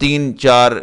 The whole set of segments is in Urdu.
3-4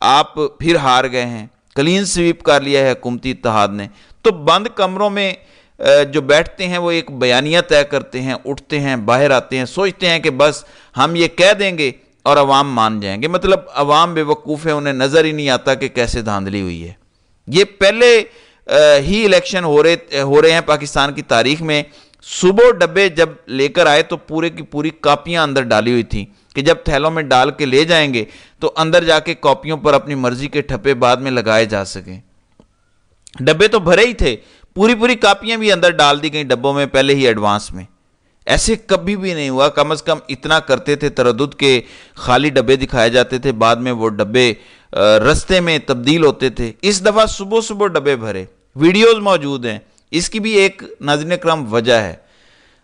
آپ پھر ہار گئے ہیں، کلین سویپ کر لیا ہے حکومتی اتحاد نے، تو بند کمروں میں جو بیٹھتے ہیں وہ ایک بیانیہ طے کرتے ہیں، اٹھتے ہیں، باہر آتے ہیں، سوچتے ہیں کہ بس ہم یہ کہہ دیں گے اور عوام مان جائیں گے. مطلب عوام بے وقوف ہے، انہیں نظر ہی نہیں آتا کہ کیسے دھاندلی ہوئی ہے. یہ پہلے ہی الیکشن ہو رہے ہیں پاکستان کی تاریخ میں. صبح ڈبے جب لے کر آئے تو پورے کی پوری کاپیاں اندر ڈالی ہوئی تھیں کہ جب تھیلوں میں ڈال کے لے جائیں گے تو اندر جا کے کاپیوں پر اپنی مرضی کے ٹھپے بعد میں لگائے جا سکیں. ڈبے تو بھرے ہی تھے، پوری کاپیاں بھی اندر ڈال دی گئیں ڈبوں میں پہلے ہی ایڈوانس میں. ایسے کبھی بھی نہیں ہوا. کم از کم اتنا کرتے تھے تردد کے خالی ڈبے دکھائے جاتے تھے، بعد میں وہ ڈبے رستے میں تبدیل ہوتے تھے. اس دفعہ صبح ڈبے بھرے، ویڈیوز موجود ہیں. اس کی بھی ایک ناظرین اکرام وجہ ہے.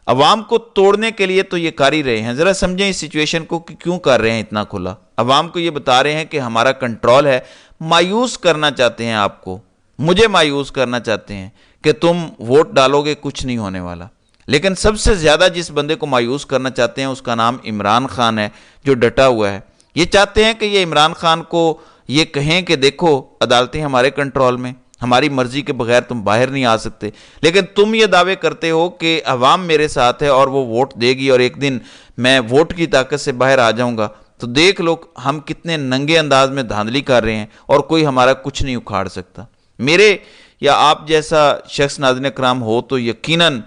عوام کو توڑنے کے لیے تو یہ کر ہی رہے ہیں. ذرا سمجھیں اس سچویشن کو کہ کیوں کر رہے ہیں اتنا کھلا. عوام کو یہ بتا رہے ہیں کہ ہمارا کنٹرول ہے. مایوس کرنا چاہتے ہیں آپ کو، مجھے مایوس کرنا چاہتے ہیں کہ تم ووٹ ڈالو گے، کچھ نہیں ہونے والا. لیکن سب سے زیادہ جس بندے کو مایوس کرنا چاہتے ہیں اس کا نام عمران خان ہے، جو ڈٹا ہوا ہے. یہ چاہتے ہیں کہ یہ عمران خان کو یہ کہیں کہ دیکھو عدالتیں ہمارے کنٹرول میں، ہماری مرضی کے بغیر تم باہر نہیں آ سکتے. لیکن تم یہ دعوے کرتے ہو کہ عوام میرے ساتھ ہے اور وہ ووٹ دے گی اور ایک دن میں ووٹ کی طاقت سے باہر آ جاؤں گا. تو دیکھ لو ہم کتنے ننگے انداز میں دھاندلی کر رہے ہیں اور کوئی ہمارا کچھ نہیں اکھاڑ سکتا. میرے یا آپ جیسا شخص ناظرین اکرام ہو تو یقیناً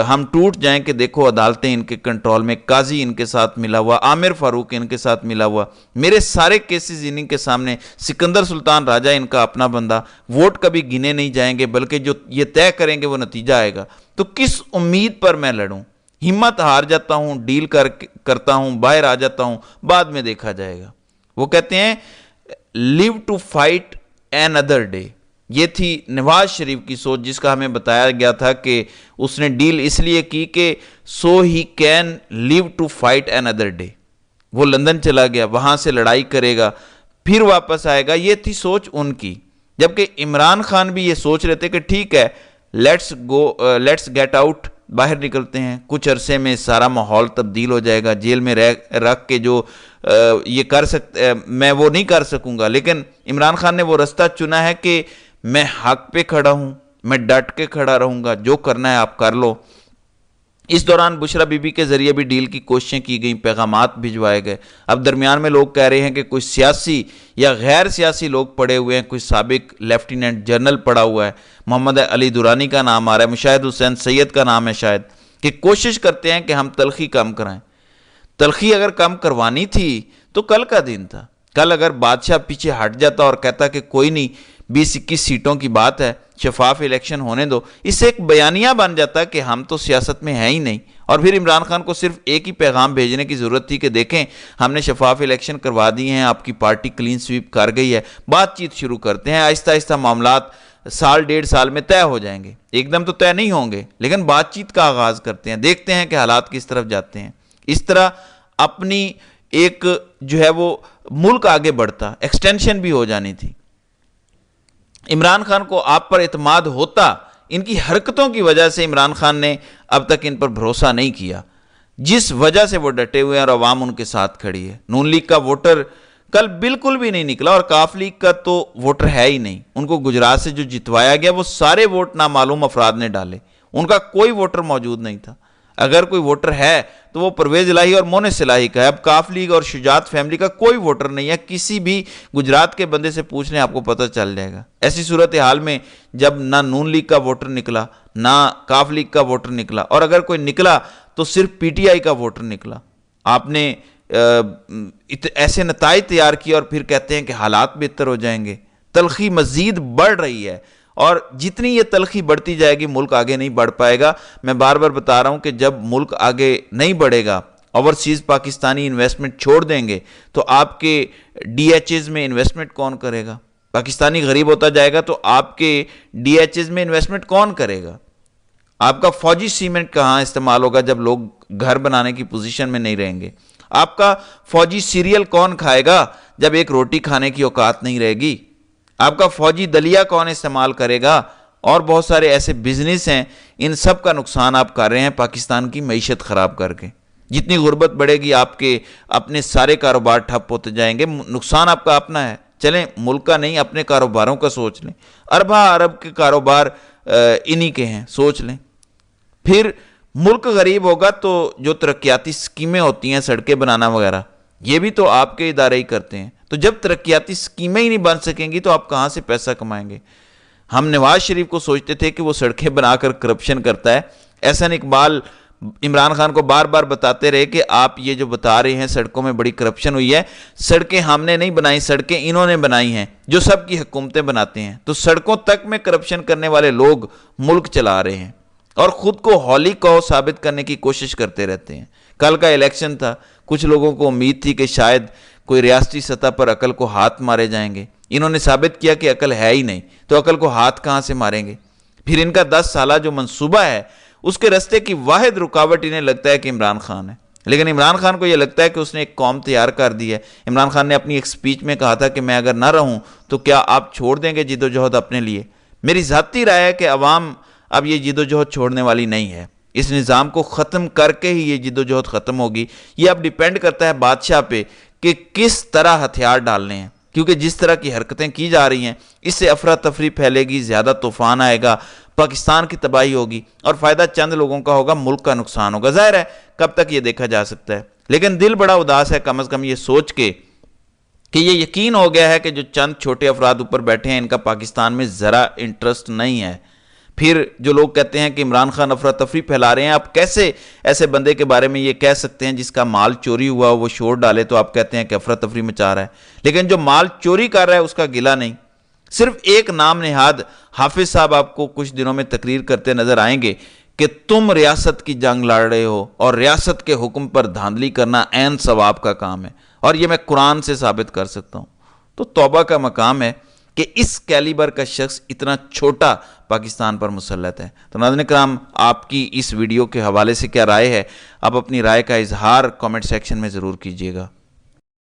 ہم ٹوٹ جائیں کہ دیکھو عدالتیں ان کے کنٹرول میں، قاضی ان کے ساتھ ملا ہوا، عامر فاروق ان کے ساتھ ملا ہوا، میرے سارے کیسز انہیں کے سامنے، سکندر سلطان راجہ ان کا اپنا بندہ. ووٹ کبھی گنے نہیں جائیں گے بلکہ جو یہ طے کریں گے وہ نتیجہ آئے گا. تو کس امید پر میں لڑوں؟ ہمت ہار جاتا ہوں، ڈیل کرتا ہوں، باہر آ جاتا ہوں، بعد میں دیکھا جائے گا. وہ کہتے ہیں live to fight another day. یہ تھی نواز شریف کی سوچ، جس کا ہمیں بتایا گیا تھا کہ اس نے ڈیل اس لیے کی کہ so he can live to fight another day. وہ لندن چلا گیا، وہاں سے لڑائی کرے گا، پھر واپس آئے گا. یہ تھی سوچ ان کی. جبکہ عمران خان بھی یہ سوچ رہے تھے کہ ٹھیک ہے لیٹس گیٹ آؤٹ، باہر نکلتے ہیں، کچھ عرصے میں سارا ماحول تبدیل ہو جائے گا. جیل میں رکھ کے جو یہ کر سکتے میں وہ نہیں کر سکوں گا. لیکن عمران خان نے وہ رستہ چنا ہے کہ میں حق پہ کھڑا ہوں، میں ڈٹ کے کھڑا رہوں گا، جو کرنا ہے آپ کر لو. اس دوران بشرا بی بی کے ذریعے بھی ڈیل کی کوششیں کی گئیں، پیغامات بھجوائے گئے. اب درمیان میں لوگ کہہ رہے ہیں کہ کوئی سیاسی یا غیر سیاسی لوگ پڑے ہوئے ہیں. کوئی سابق لیفٹیننٹ جنرل پڑا ہوا ہے، محمد علی دورانی کا نام آ رہا ہے، مشاہد حسین سید کا نام ہے شاید، کہ کوشش کرتے ہیں کہ ہم تلخی کم کرائیں. تلخی اگر کم کروانی تھی تو کل کا دن تھا. کل اگر بادشاہ پیچھے ہٹ جاتا اور کہتا کہ کوئی نہیں، 20-21 سیٹوں کی بات ہے، شفاف الیکشن ہونے دو، اس سے ایک بیانیہ بن جاتا کہ ہم تو سیاست میں ہیں ہی نہیں. اور پھر عمران خان کو صرف ایک ہی پیغام بھیجنے کی ضرورت تھی کہ دیکھیں ہم نے شفاف الیکشن کروا دی ہیں، آپ کی پارٹی کلین سویپ کر گئی ہے، بات چیت شروع کرتے ہیں. آہستہ آہستہ معاملات سال ڈیڑھ سال میں طے ہو جائیں گے. ایک دم تو طے نہیں ہوں گے، لیکن بات چیت کا آغاز کرتے ہیں، دیکھتے ہیں کہ حالات کس طرف جاتے ہیں. اس طرح اپنی ایک جو ہے وہ ملک آگے بڑھتا، ایکسٹینشن بھی ہو جانی تھی. عمران خان کو آپ پر اعتماد ہوتا. ان کی حرکتوں کی وجہ سے عمران خان نے اب تک ان پر بھروسہ نہیں کیا، جس وجہ سے وہ ڈٹے ہوئے ہیں اور عوام ان کے ساتھ کھڑی ہے. نون لیگ کا ووٹر کل بالکل بھی نہیں نکلا، اور کاف لیگ کا تو ووٹر ہے ہی نہیں. ان کو گجرات سے جو جتوایا گیا وہ سارے ووٹ نامعلوم افراد نے ڈالے، ان کا کوئی ووٹر موجود نہیں تھا. اگر کوئی ووٹر ہے تو وہ پرویز الہی اور مونس الہی کا ہے. اب کاف لیگ اور شجاعت فیملی کا کوئی ووٹر نہیں ہے. کسی بھی گجرات کے بندے سے پوچھ لیں، آپ کو پتہ چل جائے گا. ایسی صورتحال میں جب نہ نون لیگ کا ووٹر نکلا نہ کاف لیگ کا ووٹر نکلا، اور اگر کوئی نکلا تو صرف پی ٹی آئی کا ووٹر نکلا، آپ نے ایسے نتائج تیار کیے اور پھر کہتے ہیں کہ حالات بہتر ہو جائیں گے. تلخی مزید بڑھ رہی ہے، اور جتنی یہ تلخی بڑھتی جائے گی ملک آگے نہیں بڑھ پائے گا. میں بار بار بتا رہا ہوں کہ جب ملک آگے نہیں بڑھے گا، اوورسیز پاکستانی انویسٹمنٹ چھوڑ دیں گے، تو آپ کے ڈی ایچ ایز میں انویسٹمنٹ کون کرے گا؟ پاکستانی غریب ہوتا جائے گا تو آپ کے ڈی ایچ ایز میں انویسٹمنٹ کون کرے گا؟ آپ کا فوجی سیمنٹ کہاں استعمال ہوگا جب لوگ گھر بنانے کی پوزیشن میں نہیں رہیں گے؟ آپ کا فوجی سیریل کون کھائے گا جب ایک روٹی کھانے کی اوقات نہیں رہے گی؟ آپ کا فوجی دلیا کون استعمال کرے گا؟ اور بہت سارے ایسے بزنس ہیں، ان سب کا نقصان آپ کر رہے ہیں پاکستان کی معیشت خراب کر کے. جتنی غربت بڑھے گی آپ کے اپنے سارے کاروبار ٹھپ ہوتے جائیں گے. نقصان آپ کا اپنا ہے. چلیں ملک کا نہیں اپنے کاروباروں کا سوچ لیں، ارب کے کاروبار انہی کے ہیں، سوچ لیں۔ پھر ملک غریب ہوگا تو جو ترقیاتی سکیمیں ہوتی ہیں سڑکیں بنانا وغیرہ یہ بھی تو آپ کے ادارے ہی کرتے ہیں، تو جب ترقیاتی سکیمیں ہی نہیں بن سکیں گی تو آپ کہاں سے پیسہ کمائیں گے؟ ہم نواز شریف کو سوچتے تھے کہ وہ سڑکیں بنا کر کرپشن کرتا ہے، احسن اقبال عمران خان کو بار بار بتاتے رہے کہ آپ یہ جو بتا رہے ہیں سڑکوں میں بڑی کرپشن ہوئی ہے، سڑکیں ہم نے نہیں بنائی، سڑکیں انہوں نے بنائی ہیں جو سب کی حکومتیں بناتے ہیں۔ تو سڑکوں تک میں کرپشن کرنے والے لوگ ملک چلا رہے ہیں اور خود کو ہولی کو ثابت کرنے کی کوشش کرتے رہتے ہیں۔ کل کا الیکشن تھا، کچھ لوگوں کو امید تھی کہ شاید کوئی ریاستی سطح پر عقل کو ہاتھ مارے جائیں گے، انہوں نے ثابت کیا کہ عقل ہے ہی نہیں، تو عقل کو ہاتھ کہاں سے ماریں گے؟ پھر ان کا 10 سالہ جو منصوبہ ہے اس کے راستے کی واحد رکاوٹ انہیں لگتا ہے کہ عمران خان ہے، لیکن عمران خان کو یہ لگتا ہے کہ اس نے ایک قوم تیار کر دی ہے۔ عمران خان نے اپنی ایک سپیچ میں کہا تھا کہ میں اگر نہ رہوں تو کیا آپ چھوڑ دیں گے جد و جہد اپنے لیے؟ میری ذاتی رائے ہے کہ عوام اب یہ جد و جہد چھوڑنے والی نہیں ہے، اس نظام کو ختم کر کے ہی یہ جد و جہد ختم ہوگی۔ یہ اب ڈیپینڈ کرتا ہے بادشاہ پہ کہ کس طرح ہتھیار ڈالنے ہیں، کیونکہ جس طرح کی حرکتیں کی جا رہی ہیں اس سے افراتفری پھیلے گی، زیادہ طوفان آئے گا، پاکستان کی تباہی ہوگی اور فائدہ چند لوگوں کا ہوگا، ملک کا نقصان ہوگا۔ ظاہر ہے کب تک یہ دیکھا جا سکتا ہے، لیکن دل بڑا اداس ہے کم از کم یہ سوچ کے کہ یہ یقین ہو گیا ہے کہ جو چند چھوٹے افراد اوپر بیٹھے ہیں ان کا پاکستان میں ذرا انٹرسٹ نہیں ہے۔ پھر جو لوگ کہتے ہیں کہ عمران خان افراتفری پھیلا رہے ہیں، آپ کیسے ایسے بندے کے بارے میں یہ کہہ سکتے ہیں جس کا مال چوری ہوا وہ شور ڈالے تو آپ کہتے ہیں کہ افراتفری مچا رہا ہے، لیکن جو مال چوری کر رہا ہے اس کا گلہ نہیں۔ صرف ایک نام نہاد حافظ صاحب آپ کو کچھ دنوں میں تقریر کرتے نظر آئیں گے کہ تم ریاست کی جنگ لڑ رہے ہو اور ریاست کے حکم پر دھاندلی کرنا عین ثواب کا کام ہے، اور یہ میں قرآن سے ثابت کر سکتا ہوں۔ تو توبہ کا مقام ہے کہ اس کیلیبر کا شخص اتنا چھوٹا پاکستان پر مسلط ہے۔ تو ناظرین کرام، آپ کی اس ویڈیو کے حوالے سے کیا رائے ہے؟ آپ اپنی رائے کا اظہار کامنٹ سیکشن میں ضرور کیجیے گا۔